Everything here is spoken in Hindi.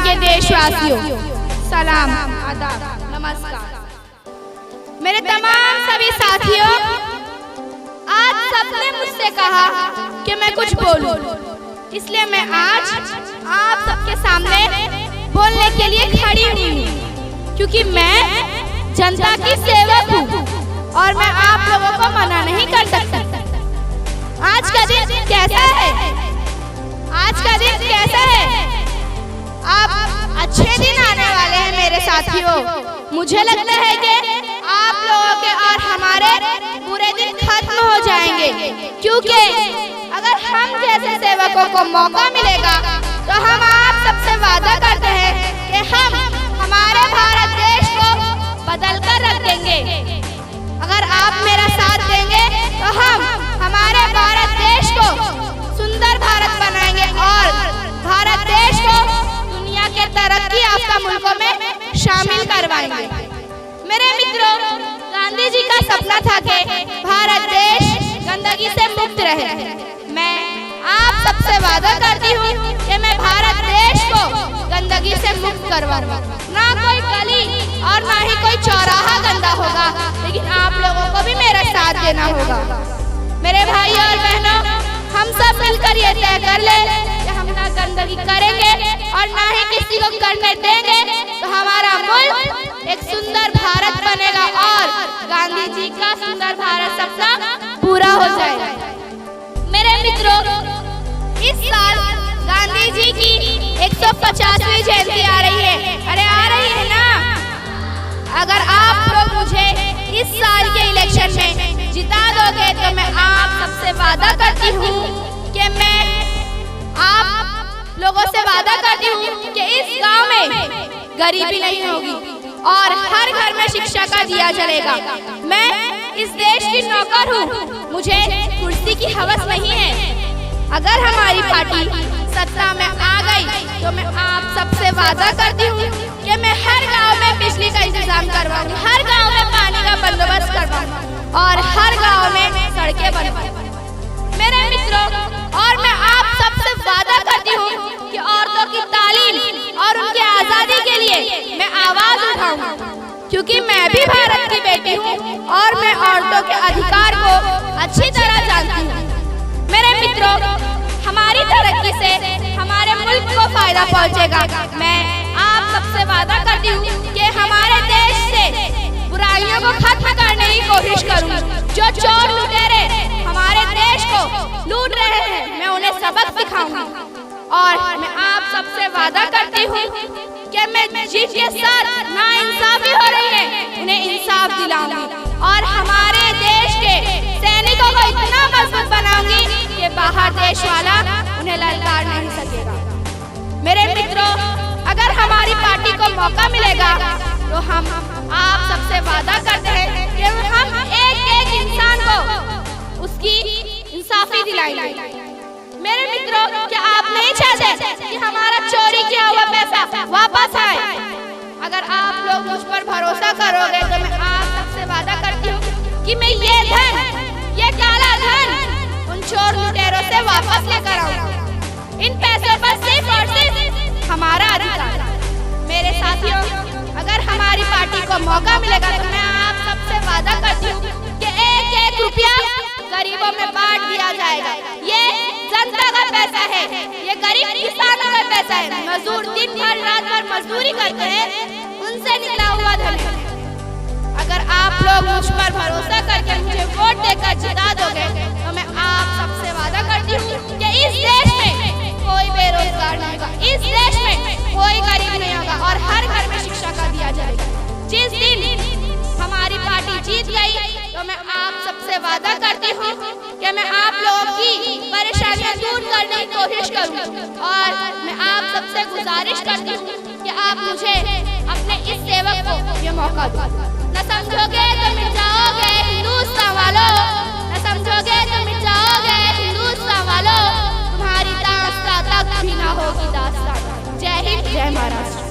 के देशवासियों, सलाम, आदाब, नमस्कार। मेरे तमाम सभी साथियों, आज सबने मुझसे कहा कि मैं कुछ बोलूं, इसलिए मैं आज आप सबके सामने बोलने के लिए खड़ी हुई हूँ, क्योंकि मैं जनता की सेवक हूँ और मैं आप लोगों को मना नहीं कर सकती। आज का दिन कैसा है? आज का दिन कैसा है? आप अच्छे दिन आने वाले हैं मेरे साथियों। मुझे लगता है कि आप लोगों के और हमारे बुरे दिन खत्म हो जाएंगे, क्योंकि अगर हम जैसे सेवकों को मौका मिलेगा तो हम आप सबसे वादा करते हैं कि हम हमारे भारत देश को बदल कर रख देंगे। अगर आप मेरा साथ देंगे तो हम हमारे भारत देश को सुंदर भारत बनाएंगे और भारत देश को दुनिया के तरक्की याफ्ता मुल्कों में शामिल करवाएंगे। मेरे मित्रों, गांधी जी का सपना था कि भारत देश गंदगी से मुक्त रहे। मैं आप सबसे वादा करती हूँ कि मैं भारत देश को गंदगी से मुक्त करवाऊंगा। ना कोई गली और ना ही कोई चौराहा गंदा होगा, लेकिन आप लोगों को भी मेरा साथ देना होगा। मेरे भाई और बहनों, हम सब मिलकर ये तय कर ले कि हम ना गंदगी करेंगे और ना ही किसी को करने देंगे, तो हमारा मुल्क एक सुंदर भारत बनेगा और गांधी जी का सुंदर भारत सपना पूरा हो जाएगा। मेरे मित्रों, इस साल गांधी जी की 150वीं जयंती आ रही है। अरे आ रही है ना? अगर आप लोग मुझे इस साल के इलेक्शन में जिता दोगे तो मैं आप सबसे वादा करती हूँ कि मैं आप लोगों से वादा करती हूँ कि इस गांव में गरीबी नहीं होगी और हर घर में शिक्षा का दिया चलेगा। मैं इस देश की नौकर हूँ, मुझे कुर्सी की हवस नहीं है। अगर हमारी पार्टी सत्ता में आ गई तो मैं आप सबसे वादा करती हूँ कि मैं हर गांव में बिजली का इंतजाम करवाऊंगी, हर गांव में पानी का बंदोबस्त करवाऊंगी और हर गांव में सड़कें बनवाऊंगी। मेरे मित्रों, और मैं आप सबसे वादा करती हूँ कि औरतों की तालीम और उनकी आजादी के लिए मैं आवाज उठाऊंगी, क्योंकि मैं भी भारत की बेटी हूँ और मैं औरतों के अधिकार को अच्छी तरह जानती हूँ। मेरे मित्रों, हमारी तरक्की से हमारे मुल्क को फायदा पहुँचेगा। मैं आप सबसे वादा करती हूँ कि हमारे देश से बुराइयों को खत्म करने की कोशिश करूँगी। जो चोर लुटेरे हमारे देश को लूट रहे हैं, मैं उन्हें सबक सिखाऊंगी और मैं आप सबसे वादा करती हूँ कि मैं जिनके साथ नाइंसाफी हो रही है उन्हें इंसाफ दिलाऊंगी और हमारे देश के सैनिकों को इतना मजबूत बनाऊंगी कि बाहर देश वाला उन्हें ललकार नहीं सकेगा। मेरे मित्रों, अगर हमारी पार्टी को मौका मिलेगा तो हम आप सबसे वादा करते हैं कि हम एक एक इंसान को उसकी इंसाफी दिलाएंगे। मेरे मित्रों, क्या आप नहीं चाहते कि हमारा चोरी किया हुआ पैसा वापस आए? अगर आप लोग मुझ पर भरोसा करोगे तो मैं आप सबसे वादा करती हूँ कि मैं ये धन, ये काला धन उन चोर लुटेरों से वापस लेकर आऊंगा। इन पैसों पर सिर्फ और सिर्फ हमारा अधिकार। मेरे साथियों, अगर हमारी पार्टी को मौका मिलेगा तो मैं आप सबसे वादा करती हूँ कि एक एक रुपया गरीबों में बांट दिया जाएगा। ये जनता का पैसा है, ये गरीब किसानों का पैसा है। मजदूर दिन भर रात भर मजदूरी करते हैं, उनसे निकला हुआ धन है। अगर आप लोग मुझ पर भरोसा करके मुझे वोट देकर जिता दोगे तो मैं आप सबसे वादा करती हूँ कि इस देश में कोई बेरोजगार नहीं होगा, इस देश में कोई गरीब नहीं होगा और हर घर में शिक्षा का दिया जाएगा। जिस दिन हमारी पार्टी जीत गई तो मैं आप सबसे वादा करती हूँ कि मैं आप लोगों की परेशानियां दूर करने की कोशिश करूँ और मैं आप सबसे गुजारिश करती हूँ कि आप मुझे अपने इस सेवक को ये मौका दो। न समझोगे तो मिट जाओगे हिंदुस्तान वालों, न समझोगे तो मिट जाओगे हिंदुस्तान वालों। तुम्हारी दास्तां तक भी ना होगी दास्तां। जय हिंद, जय महाराष्ट्र।